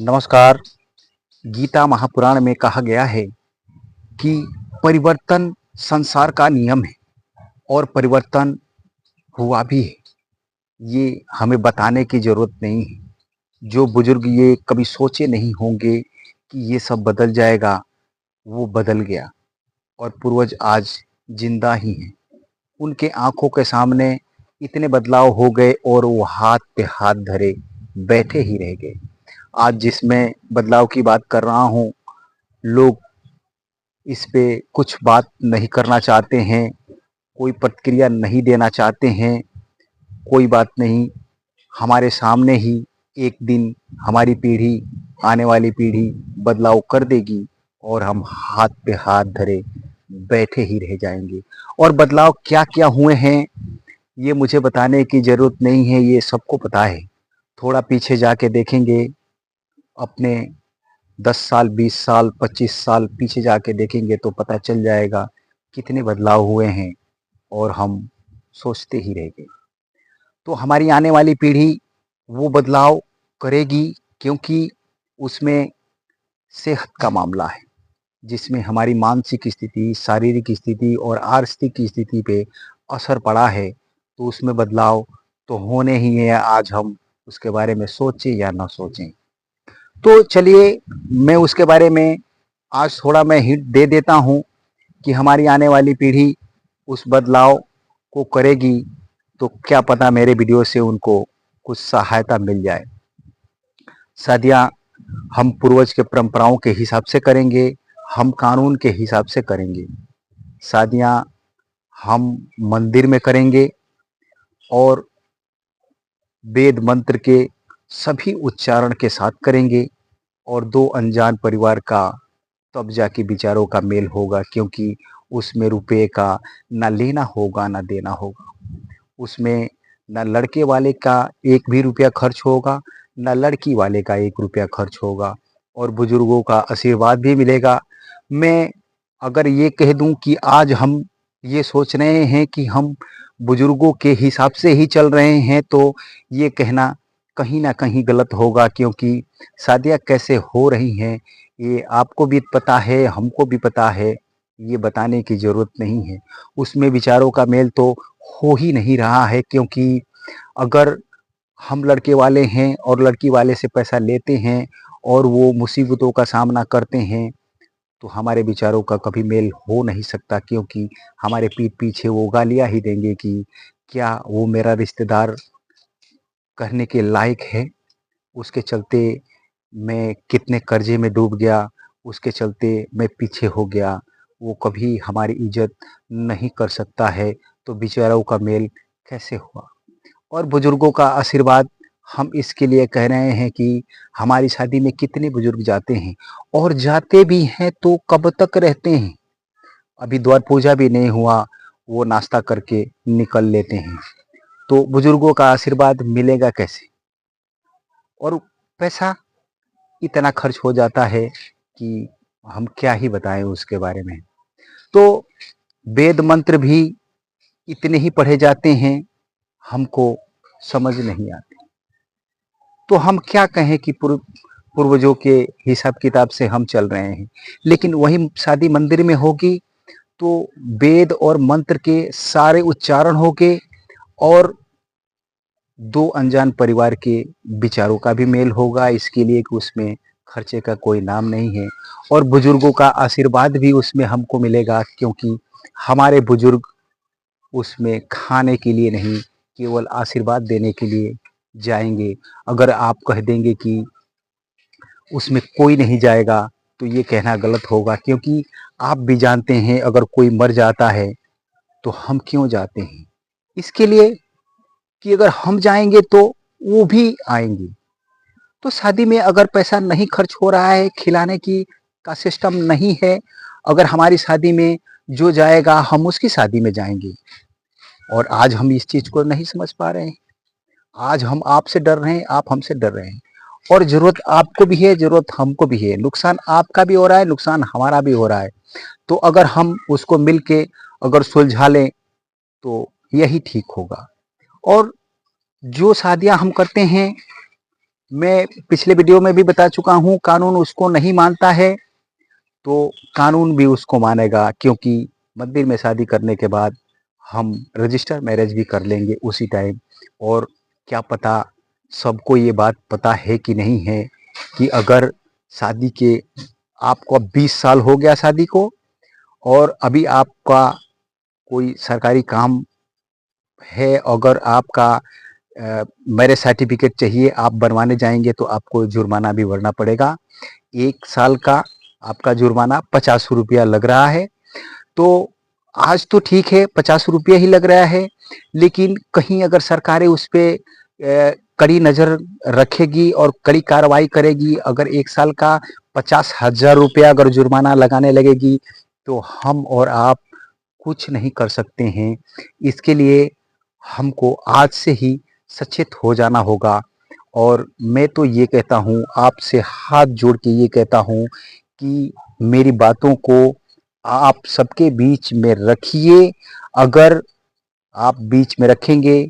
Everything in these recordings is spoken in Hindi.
नमस्कार। गीता महापुराण में कहा गया है कि परिवर्तन संसार का नियम है और परिवर्तन हुआ भी है। ये हमें बताने की ज़रूरत नहीं है। जो बुजुर्ग ये कभी सोचे नहीं होंगे कि ये सब बदल जाएगा, वो बदल गया और पूर्वज आज जिंदा ही हैं। उनके आंखों के सामने इतने बदलाव हो गए और वो हाथ पे हाथ धरे बैठे ही रह गए। आज जिसमें बदलाव की बात कर रहा हूँ, लोग इस पे कुछ बात नहीं करना चाहते हैं, कोई प्रतिक्रिया नहीं देना चाहते हैं। कोई बात नहीं, हमारे सामने ही एक दिन हमारी पीढ़ी, आने वाली पीढ़ी बदलाव कर देगी और हम हाथ पे हाथ धरे बैठे ही रह जाएंगे। और बदलाव क्या क्या हुए हैं ये मुझे बताने की ज़रूरत नहीं है, ये सबको पता है। थोड़ा पीछे जाके देखेंगे, अपने 10 साल, 20 साल, 25 साल पीछे जाके देखेंगे तो पता चल जाएगा कितने बदलाव हुए हैं और हम सोचते ही रह गए। तो हमारी आने वाली पीढ़ी वो बदलाव करेगी, क्योंकि उसमें सेहत का मामला है, जिसमें हमारी मानसिक स्थिति, शारीरिक स्थिति और आर्थिक स्थिति पे असर पड़ा है। तो उसमें बदलाव तो होने ही है, आज हम उसके बारे में सोचें या ना सोचें। तो चलिए, मैं उसके बारे में आज थोड़ा मैं हिंट दे देता हूँ कि हमारी आने वाली पीढ़ी उस बदलाव को करेगी, तो क्या पता मेरे वीडियो से उनको कुछ सहायता मिल जाए। शादियाँ हम पूर्वज के परंपराओं के हिसाब से करेंगे, हम कानून के हिसाब से करेंगे। शादियाँ हम मंदिर में करेंगे और वेद मंत्र के सभी उच्चारण के साथ करेंगे और दो अनजान परिवार का तब जाके विचारों का मेल होगा, क्योंकि उसमें रुपये का ना लेना होगा ना देना होगा। उसमें ना लड़के वाले का एक भी रुपया खर्च होगा, ना लड़की वाले का एक रुपया खर्च होगा और बुजुर्गों का आशीर्वाद भी मिलेगा। मैं अगर ये कह दूं कि आज हम ये सोच रहे हैं कि हम बुजुर्गों के हिसाब से ही चल रहे हैं, तो ये कहना कहीं ना कहीं गलत होगा, क्योंकि शादियाँ कैसे हो रही हैं ये आपको भी पता है, हमको भी पता है। ये बताने की ज़रूरत नहीं है। उसमें विचारों का मेल तो हो ही नहीं रहा है, क्योंकि अगर हम लड़के वाले हैं और लड़की वाले से पैसा लेते हैं और वो मुसीबतों का सामना करते हैं, तो हमारे विचारों का कभी मेल हो नहीं सकता, क्योंकि हमारे पीठ पीछे वो गालियाँ ही देंगे कि क्या वो मेरा रिश्तेदार कहने के लायक है। उसके चलते मैं कितने कर्जे में डूब गया, उसके चलते मैं पीछे हो गया। वो कभी हमारी इज्जत नहीं कर सकता है, तो विचारों का मेल कैसे हुआ। और बुजुर्गों का आशीर्वाद हम इसके लिए कह रहे हैं कि हमारी शादी में कितने बुजुर्ग जाते हैं और जाते भी हैं तो कब तक रहते हैं। अभी द्वार पूजा भी नहीं हुआ, वो नाश्ता करके निकल लेते हैं। तो बुजुर्गों का आशीर्वाद मिलेगा कैसे। और पैसा इतना खर्च हो जाता है कि हम क्या ही बताएं उसके बारे में। तो वेद मंत्र भी इतने ही पढ़े जाते हैं, हमको समझ नहीं आते। तो हम क्या कहें कि पूर्वजों के हिसाब किताब से हम चल रहे हैं, लेकिन वही शादी मंदिर में होगी तो वेद और मंत्र के सारे उच्चारण होंगे और दो अनजान परिवार के विचारों का भी मेल होगा। इसके लिए कि उसमें खर्चे का कोई नाम नहीं है और बुजुर्गों का आशीर्वाद भी उसमें हमको मिलेगा, क्योंकि हमारे बुजुर्ग उसमें खाने के लिए नहीं, केवल आशीर्वाद देने के लिए जाएंगे। अगर आप कह देंगे कि उसमें कोई नहीं जाएगा, तो ये कहना गलत होगा, क्योंकि आप भी जानते हैं अगर कोई मर जाता है तो हम क्यों जाते हैं। इसके लिए कि अगर हम जाएंगे तो वो भी आएंगे। तो शादी में अगर पैसा नहीं खर्च हो रहा है, खिलाने की का सिस्टम नहीं है, अगर हमारी शादी में जो जाएगा हम उसकी शादी में जाएंगे। और आज हम इस चीज़ को नहीं समझ पा रहे हैं। आज हम आपसे डर रहे हैं, आप हमसे डर रहे हैं। और ज़रूरत आपको भी है, ज़रूरत हमको भी है। नुकसान आपका भी हो रहा है, नुकसान हमारा भी हो रहा है। तो अगर हम उसको मिल के अगर सुलझा लें तो यही ठीक होगा। और जो शादियां हम करते हैं मैं पिछले वीडियो में भी बता चुका हूँ, कानून उसको नहीं मानता है तो कानून भी उसको मानेगा, क्योंकि मंदिर में शादी करने के बाद हम रजिस्टर मैरिज भी कर लेंगे उसी टाइम। और क्या पता सबको ये बात पता है कि नहीं है कि अगर शादी के आपको अब 20 साल हो गया शादी को, और अभी आपका कोई सरकारी काम है, अगर आपका मैरिज सर्टिफिकेट चाहिए, आप बनवाने जाएंगे तो आपको जुर्माना भी भरना पड़ेगा। 1 साल का आपका जुर्माना 50 रुपया लग रहा है। तो आज तो ठीक है, 50 रुपया ही लग रहा है, लेकिन कहीं अगर सरकारें उस पर कड़ी नज़र रखेगी और कड़ी कार्रवाई करेगी, अगर 1 साल का 50,000 रुपया अगर जुर्माना लगाने लगेगी, तो हम और आप कुछ नहीं कर सकते हैं। इसके लिए हमको आज से ही सचेत हो जाना होगा। और मैं तो ये कहता हूँ, आपसे हाथ जोड़ के ये कहता हूँ कि मेरी बातों को आप सबके बीच में रखिए। अगर आप बीच में रखेंगे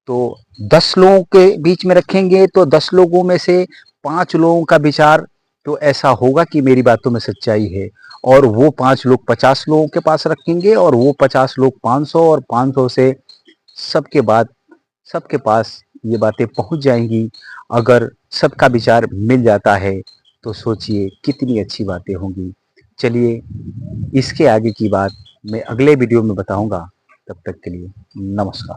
तो 10 लोगों के बीच में रखेंगे तो 10 लोगों में से 5 लोगों का विचार तो ऐसा होगा कि मेरी बातों में सच्चाई है, और वो 5 लोग 50 लोगों के पास रखेंगे, और वो 50 लोग 500, और 500 से सबके बाद सबके पास ये बातें पहुंच जाएंगी। अगर सबका विचार मिल जाता है तो सोचिए कितनी अच्छी बातें होंगी। चलिए, इसके आगे की बात मैं अगले वीडियो में बताऊंगा। तब तक के लिए नमस्कार।